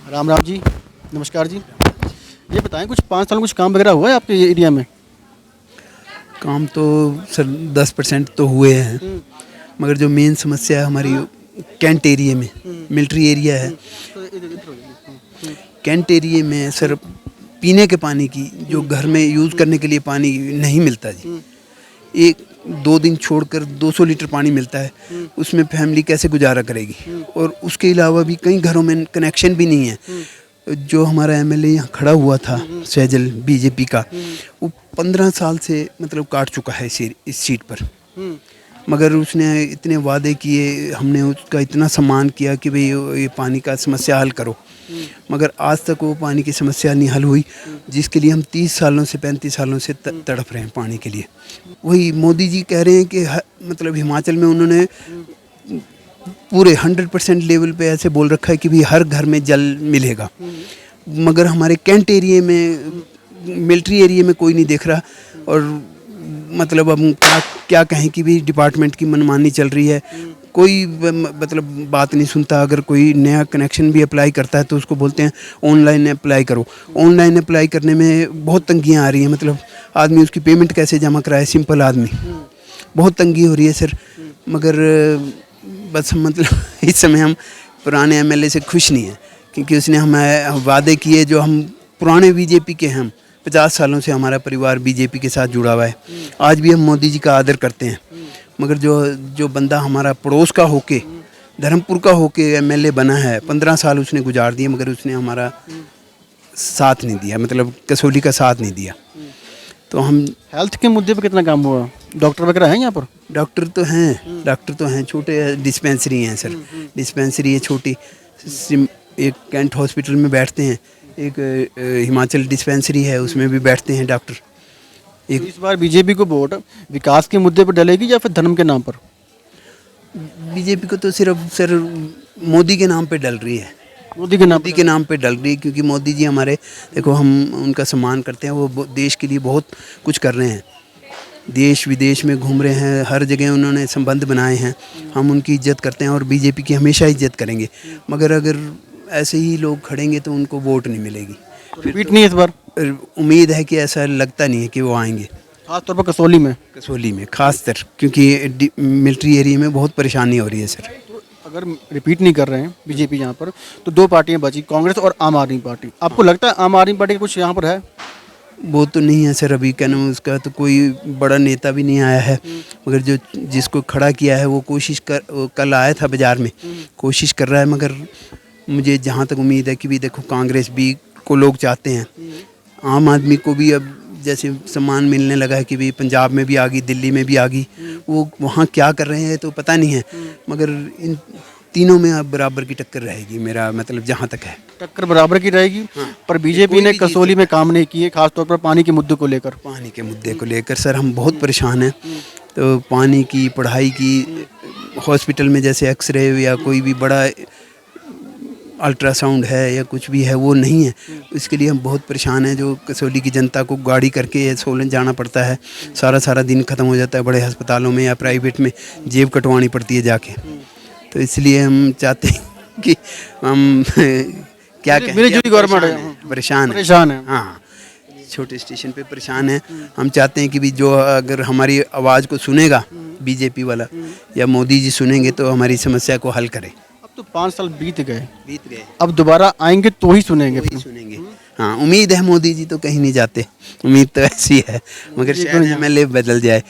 राम राम जी। नमस्कार जी। ये बताएं कुछ 5 साल में कुछ काम वगैरह हुआ है आपके ये एरिया में? काम तो सर 10% तो हुए हैं, हम्म, मगर जो मेन समस्या है हमारी कैंट एरिया में, मिलिट्री एरिया है। तो इधर हो जाइए। कैंट एरिया में सर पीने के पानी की जो घर में यूज़ करने के लिए पानी नहीं मिलता जी। एक 2 दिन छोड़कर 200 लीटर पानी मिलता है, उसमें फैमिली कैसे गुजारा करेगी? और उसके अलावा भी कई घरों में कनेक्शन भी नहीं है। जो हमारा एमएलए यहाँ खड़ा हुआ था सैजल बीजेपी का, वो 15 साल से मतलब काट चुका है इस सीट पर। मगर उसने इतने वादे किए, हमने उसका इतना सम्मान किया कि भाई ये पानी का समस्या हल करो, मगर आज तक वो पानी की समस्या नहीं हल हुई, जिसके लिए हम 30 सालों से 35 सालों से तड़प रहे हैं पानी के लिए। वही मोदी जी कह रहे हैं कि मतलब हिमाचल में उन्होंने पूरे 100% लेवल पे ऐसे बोल रखा है कि भी हर घर में जल मिलेगा, मगर हमारे कैंट एरिया में, मिलिट्री एरिया में कोई नहीं देख रहा। और मतलब हम क्या कहें कि भी डिपार्टमेंट की मनमानी चल रही है, कोई मतलब बात नहीं सुनता। अगर कोई नया कनेक्शन भी अप्लाई करता है तो उसको बोलते हैं ऑनलाइन अप्लाई करो। ऑनलाइन अप्लाई करने में बहुत तंगियाँ आ रही हैं, मतलब आदमी उसकी पेमेंट कैसे जमा कराए, सिंपल आदमी, बहुत तंगी हो रही है सर। मगर बस मतलब इस समय हम पुराने एमएलए से खुश नहीं हैं, क्योंकि उसने हमें वादे किए जो हम पुराने बीजेपी के हैं। हम 50 सालों से हमारा परिवार बीजेपी के साथ जुड़ा हुआ है। आज भी हम मोदी जी का आदर करते हैं, मगर जो बंदा हमारा पड़ोस का होके, धर्मपुर का होके एमएलए बना है, 15 साल उसने गुजार दिए, मगर उसने हमारा साथ नहीं दिया, मतलब कसौली का साथ नहीं दिया। तो हम हेल्थ के मुद्दे पे कितना काम हुआ? डॉक्टर वगैरह हैं यहाँ पर? डॉक्टर तो हैं, छोटे डिस्पेंसरी हैं सर, डिस्पेंसरी है छोटी। एक कैंट हॉस्पिटल में बैठते हैं, एक हिमाचल डिस्पेंसरी है उसमें भी बैठते हैं डॉक्टर। तो इस बार बीजेपी को वोट विकास के मुद्दे पर डलेगी या फिर धर्म के नाम पर? बीजेपी को तो सिर्फ सर मोदी के नाम पे डल रही है, मोदी के नाम मोदी के नाम पे डल रही है, क्योंकि मोदी जी हमारे, देखो हम उनका सम्मान करते हैं, वो देश के लिए बहुत कुछ कर रहे हैं, देश विदेश में घूम रहे हैं, हर जगह उन्होंने संबंध बनाए हैं, हम उनकी इज्जत करते हैं और बीजेपी की हमेशा इज्जत करेंगे। मगर अगर ऐसे ही लोग खड़ेंगे तो उनको वोट नहीं मिलेगी। रिपीट नहीं है इस बार? उम्मीद है कि ऐसा लगता नहीं है कि वो आएंगे, खासतौर पर कसौली में। कसौली में खासकर, क्योंकि मिलिट्री एरिया में बहुत परेशानी हो रही है सर। तो अगर रिपीट नहीं कर रहे हैं बीजेपी यहाँ पर, तो 2 पार्टियां बची, कांग्रेस और आम आदमी पार्टी। आपको लगता है आम आदमी पार्टी का कुछ यहाँ पर है? वो तो नहीं है सर, अभी क्या नाम उसका, तो कोई बड़ा नेता भी नहीं आया है, मगर जो जिसको खड़ा किया है वो वो कल आया था बाज़ार में, कोशिश कर रहा है। मगर मुझे जहाँ तक उम्मीद है कि भी देखो कांग्रेस भी को लोग चाहते हैं, आम आदमी को भी अब जैसे सम्मान मिलने लगा है कि भी पंजाब में भी आ गई, दिल्ली में भी आ गई, वो वहाँ क्या कर रहे हैं तो पता नहीं है, मगर इन तीनों में अब बराबर की टक्कर रहेगी, मेरा मतलब जहाँ तक है टक्कर बराबर की रहेगी। पर बीजेपी ने कसौली में काम नहीं किए, खासतौर पर पानी के मुद्दे को लेकर। पानी के मुद्दे को लेकर सर हम बहुत परेशान हैं। तो पानी की, पढ़ाई की, हॉस्पिटल में जैसे एक्सरे या कोई भी बड़ा अल्ट्रासाउंड है या कुछ भी है वो नहीं है, इसके लिए हम बहुत परेशान हैं। जो कसौली की जनता को गाड़ी करके सोलन जाना पड़ता है, सारा दिन ख़त्म हो जाता है बड़े अस्पतालों में या प्राइवेट में, जेब कटवानी पड़ती है जाके। तो इसलिए हम चाहते हैं कि हम क्या कहें, मिली-जुली गवर्नमेंट है, परेशान है। हाँ, छोटे स्टेशन पे परेशान है। हम चाहते हैं कि भी जो अगर हमारी आवाज़ को सुनेगा बीजेपी वाला या मोदी जी सुनेंगे तो हमारी समस्या को हल करें। अब तो 5 साल बीत गए, अब दोबारा आएंगे तो ही सुनेंगे। हाँ, उम्मीद है, मोदी जी तो कहीं नहीं जाते, उम्मीद तो ऐसी है, मगर शायद एमएलए बदल जाए।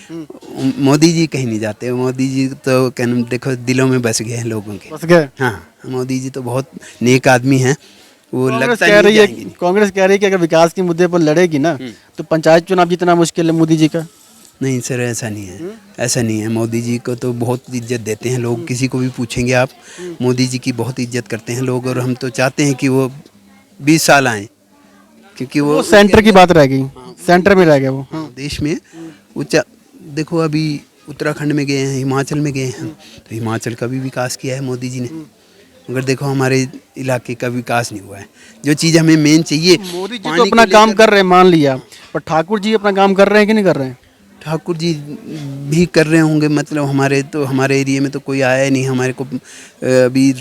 मोदी जी कहीं नहीं जाते, मोदी जी तो देखो दिलों में बस गए हैं लोगों के, बस गए। हाँ, मोदी जी तो बहुत नेक आदमी हैं। वो कांग्रेस कह रही है कि अगर विकास के मुद्दे पर लड़ेगी ना तो पंचायत चुनाव जीतना मुश्किल है मोदी जी का। नहीं सर, ऐसा नहीं है, ऐसा नहीं है। मोदी जी को तो बहुत इज्जत देते हैं लोग, किसी को भी पूछेंगे आप, मोदी जी की बहुत इज्जत करते हैं लोग। और हम तो चाहते हैं कि वो 20 साल आएँ, क्योंकि वो सेंटर की बात रह गई, सेंटर में रह गया वो। देश में वो देखो अभी उत्तराखंड में गए हैं, हिमाचल में गए हैं, तो हिमाचल का भी विकास किया है मोदी जी ने, मगर देखो हमारे इलाके का विकास नहीं हुआ है। जो चीज़ हमें मेन चाहिए, मोदी जी तो अपना काम कर रहे हैं मान लिया, पर ठाकुर जी अपना काम कर रहे हैं कि नहीं कर रहे हैं? ठाकुर जी भी कर रहे होंगे, मतलब हमारे एरिया में तो कोई आया नहीं हमारे को। अभी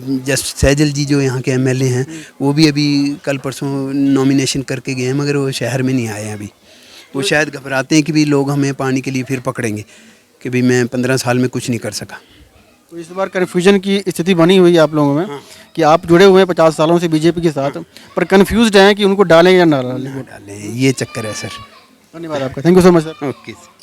जस्ट सैजल जी जो यहाँ के एमएलए हैं, वो भी अभी कल परसों नॉमिनेशन करके गए हैं, मगर वो शहर में नहीं आए हैं अभी। वो शायद घबराते हैं कि भी लोग हमें पानी के लिए फिर पकड़ेंगे कि भी मैं 15 साल में कुछ नहीं कर सका। तो इस बार कन्फ्यूजन की स्थिति बनी हुई है आप लोगों में कि आप जुड़े हुए हैं 50 सालों से बीजेपी के साथ, पर कन्फ्यूज्ड हैं कि उनको डालें या ना डालें। डालें, ये चक्कर है सर। धन्यवाद आपका, thank you so much sir. Okay.